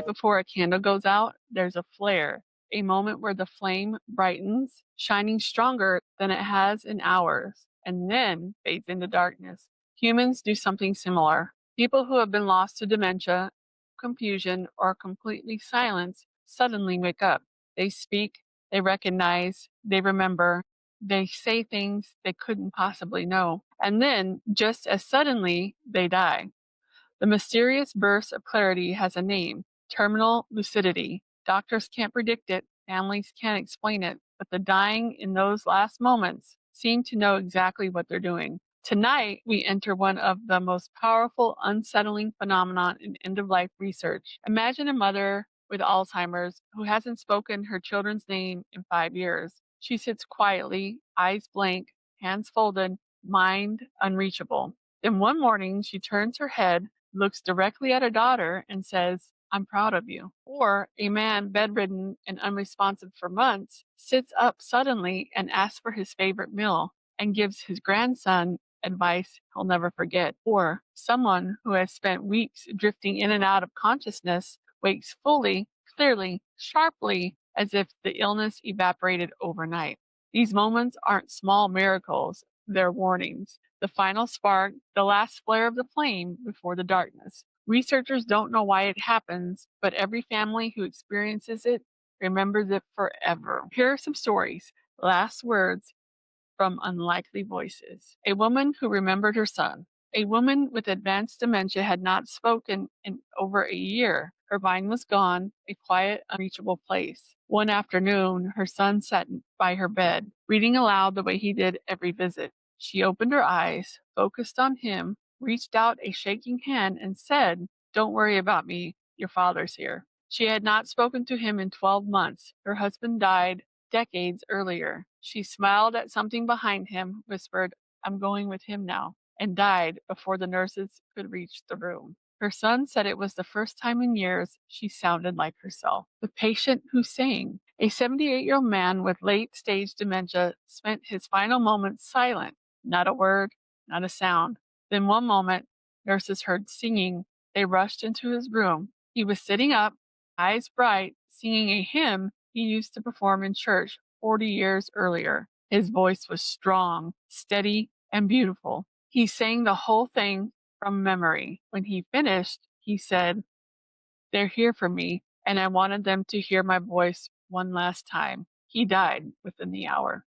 Right before a candle goes out, there's a flare, a moment where the flame brightens, shining stronger than it has in hours, and then fades into darkness. Humans do something similar. People who have been lost to dementia, confusion, or completely silence suddenly wake up. They speak, they recognize, they remember, they say things they couldn't possibly know, and then, just as suddenly, they die. The mysterious burst of clarity has a name: terminal lucidity. Doctors can't predict it, families can't explain it, but the dying in those last moments seem to know exactly what they're doing. Tonight, we enter one of the most powerful, unsettling phenomenon in end-of-life research. Imagine a mother with Alzheimer's who hasn't spoken her children's name in 5 years. She sits quietly, eyes blank, hands folded, mind unreachable. Then one morning, she turns her head, looks directly at her daughter, and says, "I'm proud of you." Or a man bedridden and unresponsive for months sits up suddenly and asks for his favorite meal and gives his grandson advice he'll never forget. Or someone who has spent weeks drifting in and out of consciousness wakes fully, clearly, sharply, as if the illness evaporated overnight. These moments aren't small miracles, they're warnings. The final spark, the last flare of the flame before the darkness. Researchers don't know why it happens, but every family who experiences it remembers it forever. Here are some stories. Last words from unlikely voices. A woman who remembered her son. A woman with advanced dementia had not spoken in over a year. Her mind was gone, a quiet, unreachable place. One afternoon, her son sat by her bed, reading aloud the way he did every visit. She opened her eyes, focused on him, reached out a shaking hand, and said, "Don't worry about me. Your father's here." She had not spoken to him in 12 months. Her husband died decades earlier. She smiled at something behind him, whispered, "I'm going with him now," and died before the nurses could reach the room. Her son said it was the first time in years she sounded like herself. The patient who sang. A 78-year-old man with late-stage dementia spent his final moments silent, not a word, not a sound. Then one moment, nurses heard singing. They rushed into his room. He was sitting up, eyes bright, singing a hymn he used to perform in church 40 years earlier. His voice was strong, steady, and beautiful. He sang the whole thing from memory. When he finished, he said, "They're here for me, and I wanted them to hear my voice one last time." He died within the hour.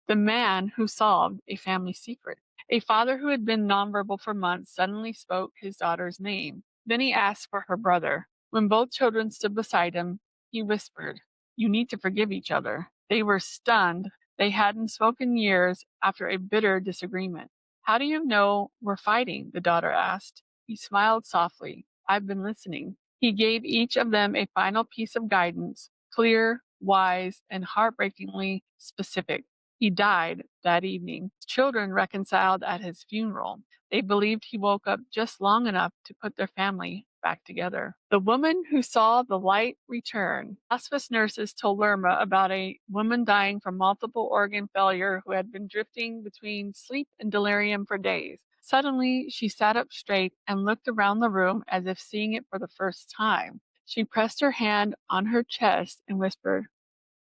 The man who solved a family secret. A father who had been nonverbal for months suddenly spoke his daughter's name. Then he asked for her brother. When both children stood beside him, he whispered, "You need to forgive each other." They were stunned. They hadn't spoken years after a bitter disagreement. "How do you know we're fighting?" the daughter asked. He smiled softly. "I've been listening." He gave each of them a final piece of guidance, clear, wise, and heartbreakingly specific. He died that evening. Children reconciled at his funeral. They believed he woke up just long enough to put their family back together. The woman who saw the light return. Hospice nurses told Lerma about a woman dying from multiple organ failure who had been drifting between sleep and delirium for days. Suddenly, she sat up straight and looked around the room as if seeing it for the first time. She pressed her hand on her chest and whispered,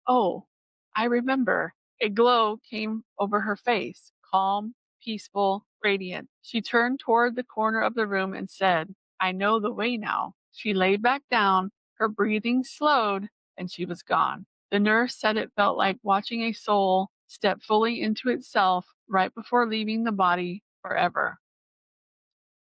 "Oh, I remember." A glow came over her face, calm, peaceful, radiant. She turned toward the corner of the room and said, "I know the way now." She lay back down, her breathing slowed, and she was gone. The nurse said it felt like watching a soul step fully into itself right before leaving the body forever.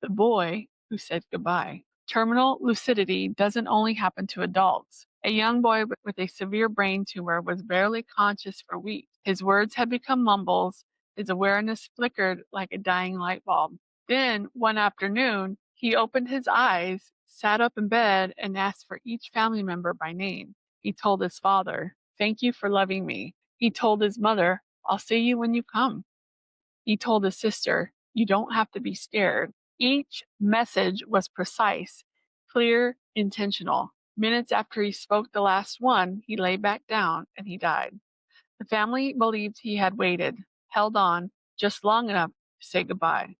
The boy who said goodbye. Terminal lucidity doesn't only happen to adults. A young boy with a severe brain tumor was barely conscious for weeks. His words had become mumbles. His awareness flickered like a dying light bulb. Then, one afternoon, he opened his eyes, sat up in bed, and asked for each family member by name. He told his father, "Thank you for loving me." He told his mother, "I'll see you when you come." He told his sister, "You don't have to be scared." Each message was precise, clear, intentional. Minutes after he spoke the last one, he lay back down and he died. The family believed he had waited, held on, just long enough to say goodbye.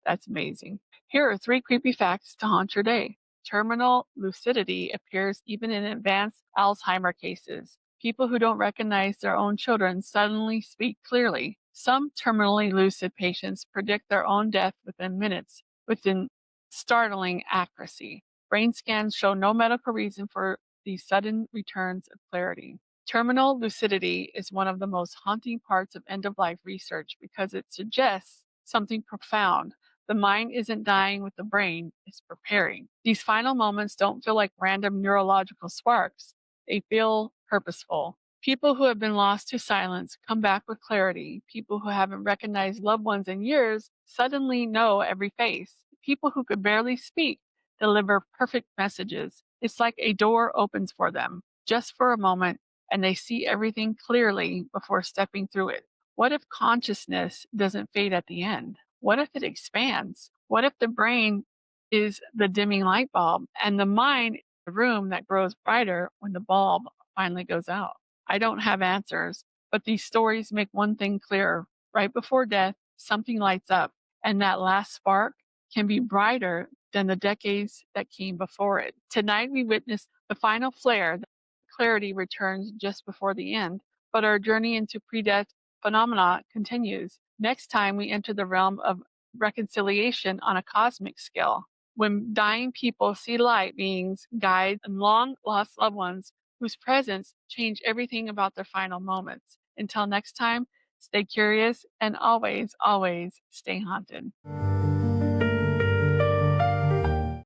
That's amazing. Here are 3 creepy facts to haunt your day. Terminal lucidity appears even in advanced Alzheimer cases. People who don't recognize their own children suddenly speak clearly. Some terminally lucid patients predict their own death within minutes, within startling accuracy. Brain scans show no medical reason for these sudden returns of clarity. Terminal lucidity is one of the most haunting parts of end of life research because it suggests something profound. The mind isn't dying with the brain, it's preparing. These final moments don't feel like random neurological sparks, they feel purposeful. People who have been lost to silence come back with clarity. People who haven't recognized loved ones in years suddenly know every face. People who could barely speak deliver perfect messages. It's like a door opens for them, just for a moment, and they see everything clearly before stepping through it. What if consciousness doesn't fade at the end? What if it expands? What if the brain is the dimming light bulb and the mind the room that grows brighter when the bulb finally goes out? I don't have answers, but these stories make one thing clear. Right before death, something lights up, and that last spark can be brighter than the decades that came before it. Tonight, we witnessed the final flare. Clarity returns just before the end, but our journey into pre death phenomena continues. Next time, we enter the realm of reconciliation on a cosmic scale. When dying people see light beings, guides, and long lost loved ones whose presence changed everything about their final moments. Until next time, stay curious and always, always stay haunted.